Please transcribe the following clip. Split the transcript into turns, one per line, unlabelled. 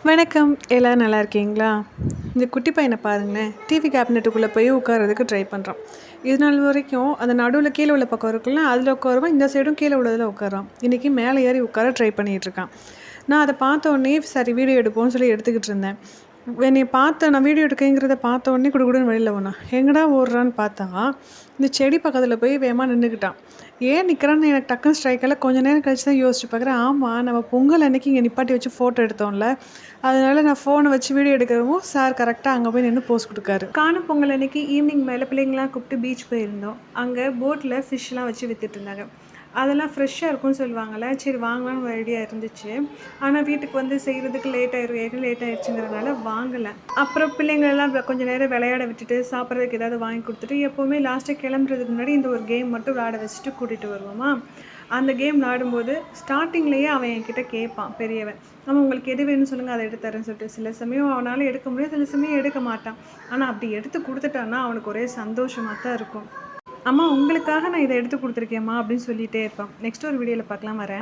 வணக்கம். எல்லோரும் நல்லா இருக்கீங்களா? இந்த குட்டி பையனை பாருங்களேன், டிவி கேபினெட்டுக்குள்ளே போய் உட்காரதுக்கு ட்ரை பண்ணுறான். இது நாள் வரைக்கும் அந்த நடுவில் கீழே உள்ள பக்கம் இருக்குல்ல, அதில் உட்காருவான். இந்த சைடும் கீழே உள்ளதில் உட்காரான். இன்றைக்கி மேலே ஏறி உட்கார ட்ரை பண்ணிகிட்ருக்கான். நான் அதை பார்த்த உடனே சரி வீடியோ எடுப்போம்னு சொல்லி எடுத்துக்கிட்டு இருந்தேன். என்னை நான் வீடியோ எடுக்கங்கிறத பார்த்த உடனே குடுகுடுன்னு வெளியில் போனான். எங்கடா ஓடுறான்னு பார்த்தா இந்த செடி பக்கத்தில் போய் வேகமாக நின்றுக்கிட்டான். ஏன் நிற்கிறான்னு எனக்கு டக்குன்னு ஸ்ட்ரைக்கில் கொஞ்ச நேரம் கழிச்சு தான் யோசிச்சு பார்க்குறேன். ஆமாம், நம்ம பொங்கல் அன்றைக்கி இங்கே நிப்பாட்டி வச்சு ஃபோட்டோ எடுத்தோம்ல, அதனால் நான் ஃபோனை வச்சு வீடியோ எடுக்கிறவும் சார் கரெக்டாக அங்கே போய் நின்று போஸ்ட் கொடுக்காரு. காணும் பொங்கல் அன்றைக்கி ஈவினிங் மேலே பிள்ளைங்களாம் கூப்பிட்டு பீச் போயிருந்தோம். அங்கே போட்டில் ஃபிஷ்லாம் வச்சு விற்றுட்டு இருந்தாங்க. அதெல்லாம் ஃப்ரெஷ்ஷாக இருக்கும்னு சொல்லுவாங்கள்ல, சரி வாங்கலான்னு ஒரு ஐடியா இருந்துச்சு. ஆனால் வீட்டுக்கு வந்து செய்கிறதுக்கு லேட் ஆயிடுச்சுங்கிறதுனால வாங்கலை. அப்புறம் பிள்ளைங்களெல்லாம் கொஞ்சம் நேரம் விளையாட விட்டுட்டு சாப்பிட்றதுக்கு ஏதாவது வாங்கி கொடுத்துட்டு எப்போவுமே லாஸ்ட்டாக கிளம்புறதுக்கு முன்னாடி இந்த ஒரு கேம் மட்டும் விளையாட வச்சுட்டு கூட்டிகிட்டு வருவோமா. அந்த கேம் விளையாடும்போது ஸ்டார்டிங்லேயே அவன் என்கிட்ட கேட்பான் பெரியவன், நம்ம உங்களுக்கு எது வேணும்னு சொல்லுங்கள், அதை எடுத்து தரேன்னு சொல்லிட்டு. சில சமயம் அவனால் எடுக்க முடியும், சில சமயம் எடுக்க மாட்டான். ஆனால் அப்படி எடுத்து கொடுத்துட்டான்னா அவனுக்கு ஒரே சந்தோஷமாக தான் இருக்கும். அம்மா உங்களுக்காக நான் இதை எடுத்து கொடுத்துருக்கேம்மா அப்படின்னு சொல்லிகிட்டே இருப்பான். நெக்ஸ்ட் ஒரு வீடியோவில் பார்க்கலாம், வரேன்.